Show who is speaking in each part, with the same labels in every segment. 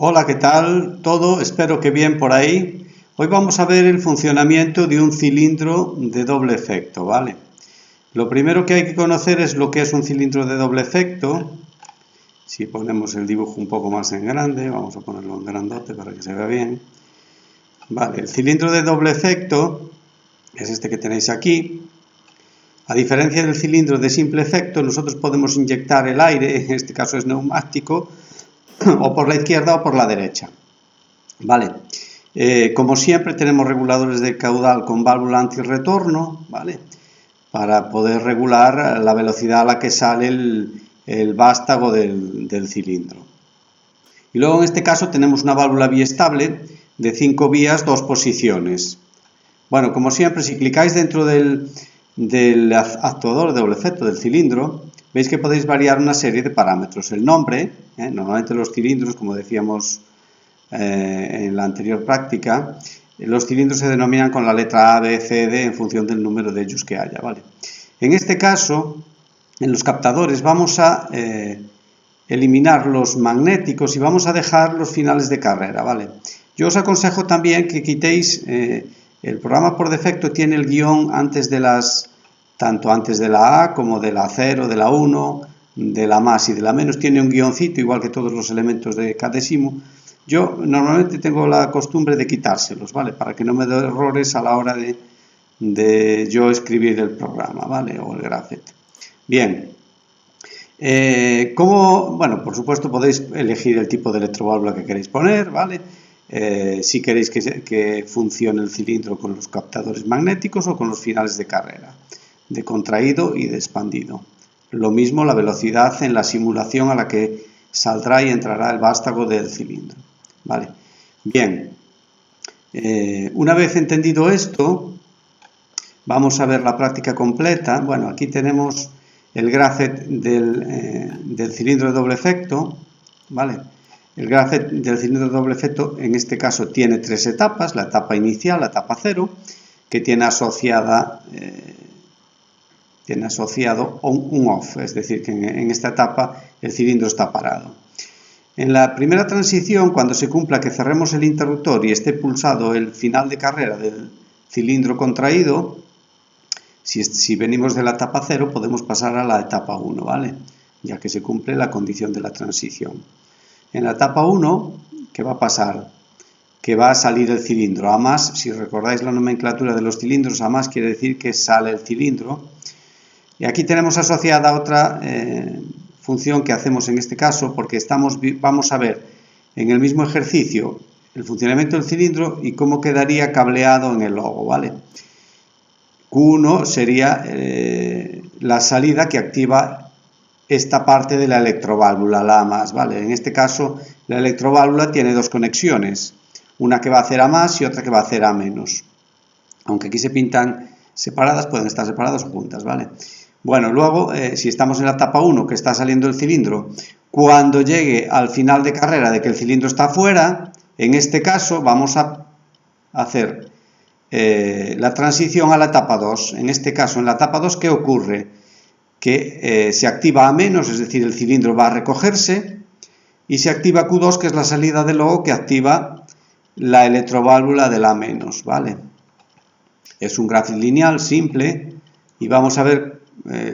Speaker 1: Hola, ¿qué tal? Todo, espero que bien por ahí. Hoy vamos a ver el funcionamiento de un cilindro de doble efecto, ¿vale? Lo primero que hay que conocer es lo que es un cilindro de doble efecto. Si ponemos el dibujo un poco más en grande, vamos a ponerlo en grandote para que se vea bien. Vale, el cilindro de doble efecto es este que tenéis aquí. A diferencia del cilindro de simple efecto, nosotros podemos inyectar el aire, en este caso es neumático, o por la izquierda o por la derecha. Vale, como siempre tenemos reguladores de caudal con válvula antirretorno, ¿vale? Para poder regular la velocidad a la que sale el vástago del cilindro. Y luego en este caso tenemos una válvula biestable de 5 vías, 2 posiciones. Bueno, como siempre, si clicáis dentro del actuador de doble efecto del cilindro, veis que podéis variar una serie de parámetros. El nombre, normalmente los cilindros, como decíamos en la anterior práctica, los cilindros se denominan con la letra A, B, C, D en función del número de ellos que haya, ¿vale? En este caso, en los captadores vamos a eliminar los magnéticos y vamos a dejar los finales de carrera, ¿vale? Yo os aconsejo también que quitéis, el programa por defecto tiene el guión antes de tanto antes de la A como de la 0, de la 1, de la más y de la menos, tiene un guioncito igual que todos los elementos de Cadesimo. Yo normalmente tengo la costumbre de quitárselos, ¿vale? Para que no me dé errores a la hora de yo escribir el programa, ¿vale? O el grafet. Bien. Bueno, por supuesto podéis elegir el tipo de electroválvula que queréis poner, ¿vale? Si queréis que funcione el cilindro con los captadores magnéticos o con los finales de carrera, de contraído y de expandido. Lo mismo la velocidad en la simulación a la que saldrá y entrará el vástago del cilindro. ¿Vale? Bien, una vez entendido esto, vamos a ver la práctica completa. Bueno, aquí tenemos el grafet del cilindro de doble efecto, ¿vale? El grafet del cilindro de doble efecto en este caso tiene 3 etapas, la etapa inicial, la etapa 0, que tiene asociado un off, es decir, que en esta etapa el cilindro está parado. En la primera transición, cuando se cumpla que cerremos el interruptor y esté pulsado el final de carrera del cilindro contraído, si venimos de la etapa 0 podemos pasar a la etapa 1, ¿vale? Ya que se cumple la condición de la transición. En la etapa 1, ¿qué va a pasar? Que va a salir el cilindro. A más, si recordáis la nomenclatura de los cilindros, a más quiere decir que sale el cilindro. Y aquí tenemos asociada otra función que hacemos en este caso, porque vamos a ver en el mismo ejercicio el funcionamiento del cilindro y cómo quedaría cableado en el logo, ¿vale? Q1 sería la salida que activa esta parte de la electroválvula, la A más, ¿vale? En este caso, la electroválvula tiene 2 conexiones, una que va a hacer A más y otra que va a hacer A menos. Aunque aquí se pintan separadas, pueden estar separadas o juntas, ¿vale? Bueno, luego, si estamos en la etapa 1, que está saliendo el cilindro, cuando llegue al final de carrera de que el cilindro está fuera, en este caso vamos a hacer la transición a la etapa 2. En este caso, en la etapa 2, ¿qué ocurre? Que se activa A menos, es decir, el cilindro va a recogerse, y se activa Q2, que es la salida del logo que activa la electroválvula del A menos, ¿vale? Es un grafit lineal simple y vamos a ver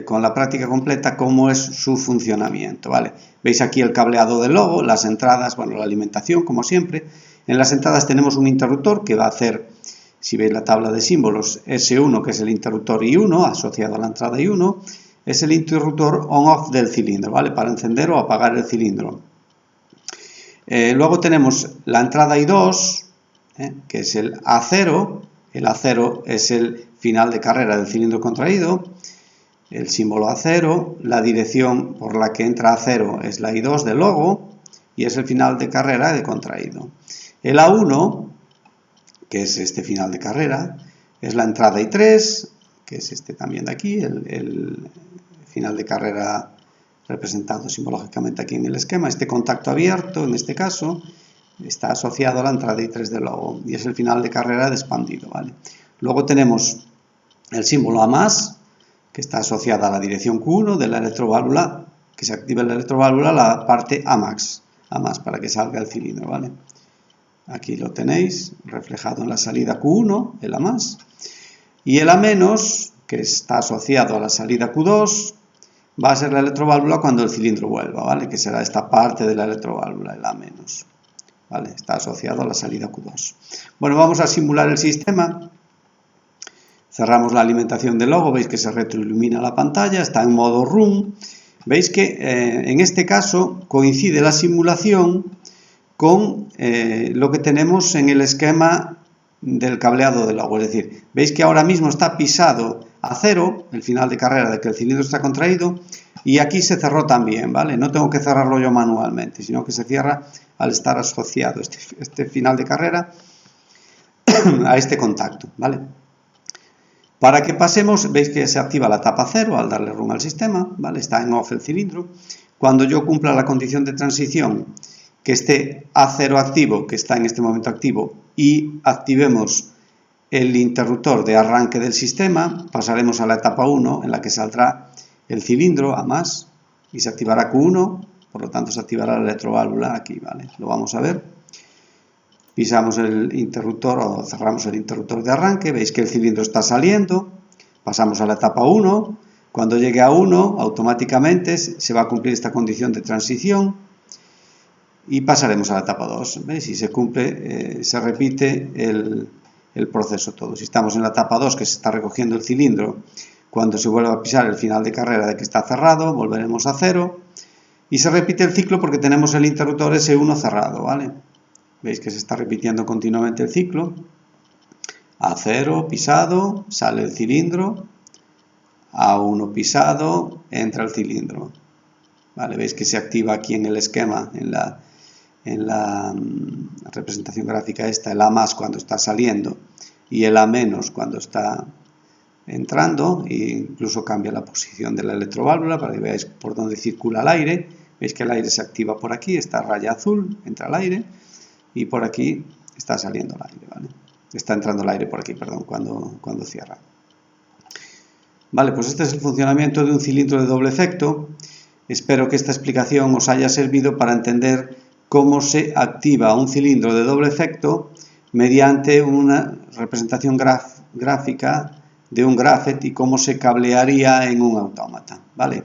Speaker 1: con la práctica completa cómo es su funcionamiento, ¿vale? Veis aquí el cableado del logo, las entradas, bueno, la alimentación como siempre. En las entradas tenemos un interruptor que va a hacer, si veis la tabla de símbolos, S1, que es el interruptor I1 asociado a la entrada I1, es el interruptor on-off del cilindro, ¿vale? Para encender o apagar el cilindro. Luego tenemos la entrada I2, que es el A0. El A0 es el final de carrera del cilindro contraído. El símbolo A0, la dirección por la que entra A0 es la I2 del logo y es el final de carrera de contraído. El A1, que es este final de carrera, es la entrada I3, que es este también de aquí, el final de carrera representado simbológicamente aquí en el esquema. Este contacto abierto, en este caso, está asociado a la entrada I3 del logo y es el final de carrera de expandido, ¿vale? Luego tenemos el símbolo A+, que está asociada a la dirección Q1 de la electroválvula, que se activa en la electroválvula la parte A max. A más para que salga el cilindro, ¿vale? Aquí lo tenéis reflejado en la salida Q1, el A más, y el A menos, que está asociado a la salida Q2, va a ser la electroválvula cuando el cilindro vuelva, ¿vale? Que será esta parte de la electroválvula, el A menos, ¿vale? Está asociado a la salida Q2. Bueno, vamos a simular el sistema. Cerramos la alimentación del logo, veis que se retroilumina la pantalla, está en modo run. Veis que en este caso coincide la simulación con lo que tenemos en el esquema del cableado del logo. Es decir, veis que ahora mismo está pisado a 0, el final de carrera de que el cilindro está contraído, y aquí se cerró también, ¿vale? No tengo que cerrarlo yo manualmente, sino que se cierra al estar asociado este final de carrera a este contacto, ¿vale? Para que pasemos, veis que se activa la etapa 0 al darle run al sistema, ¿vale? Está en off el cilindro. Cuando yo cumpla la condición de transición, que esté A0 activo, que está en este momento activo, y activemos el interruptor de arranque del sistema, pasaremos a la etapa 1, en la que saldrá el cilindro A más, y se activará Q1, por lo tanto se activará la electroválvula aquí, ¿vale? Lo vamos a ver. Pisamos el interruptor o cerramos el interruptor de arranque, veis que el cilindro está saliendo, pasamos a la etapa 1, cuando llegue a 1 automáticamente se va a cumplir esta condición de transición y pasaremos a la etapa 2, ¿veis? Y se cumple, se repite el proceso todo. Si estamos en la etapa 2 que se está recogiendo el cilindro, cuando se vuelva a pisar el final de carrera de que está cerrado, volveremos a 0 y se repite el ciclo porque tenemos el interruptor S1 cerrado, ¿vale? Veis que se está repitiendo continuamente el ciclo. A0 pisado, sale el cilindro. A1 pisado, entra el cilindro. ¿Vale? Veis que se activa aquí en el esquema, en la representación gráfica esta, el A más cuando está saliendo y el A menos cuando está entrando, e incluso cambia la posición de la electroválvula para que veáis por dónde circula el aire. Veis que el aire se activa por aquí, esta raya azul, entra el aire. Y por aquí está saliendo el aire, ¿vale? Está entrando el aire por aquí, perdón, cuando cierra. Vale, pues este es el funcionamiento de un cilindro de doble efecto. Espero que esta explicación os haya servido para entender cómo se activa un cilindro de doble efecto mediante una representación gráfica de un graphet y cómo se cablearía en un autómata, ¿vale?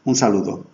Speaker 1: Un saludo.